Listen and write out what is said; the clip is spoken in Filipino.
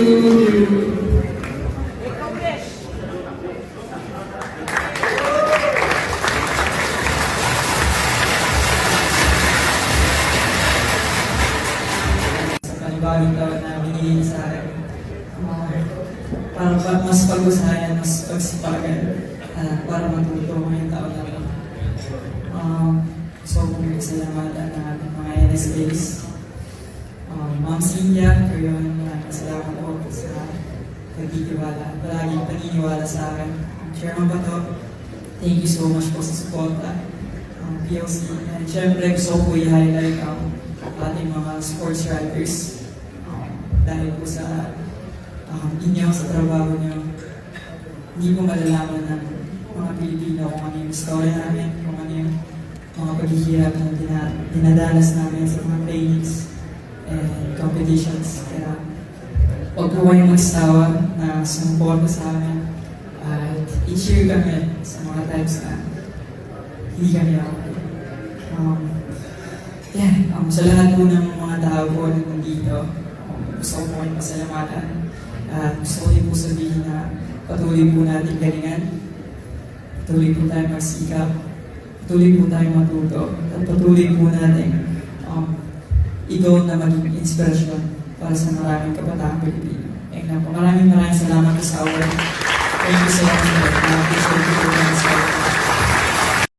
Sa panibagong taon na binigay niya sa akin. Para mas pag-usayan, mas pagsipagan, para matuto ngayong taon na ito. Gusto ko kong salamatan na mga NSAs. Ma'am Cynthia, kayo maraming salamat po sa pagtitiwala. Palaging paniniwala sa akin. Chairman Bato, thank you so much po sa suporta. POC, and syempre gusto ko i-highlight ang ating mga sports writers. Dahil po sa inyo, sa trabaho nyo, hindi po malalaman ng mga Pilipino kung ano yung story namin, kung ano yung mga paghihirap na dinadanas namin sa mga trainings and competitions. Kaya huwag po kayong magsawa na sumuporta sa amin at i-cheer kami sa mga times na hindi kami ako. Sa lahat po ng mga tao po na nandito, gusto ko po kayong pasalamatan at gusto ko rin po sabihin na patuloy po natin galingan, patuloy po tayong magsikap, patuloy po tayong matuto, at patuloy po natin ikaw na maging inspirasyon para sa maraming kabataang Pilipino. Maraming salamat sa award. Thank you so much.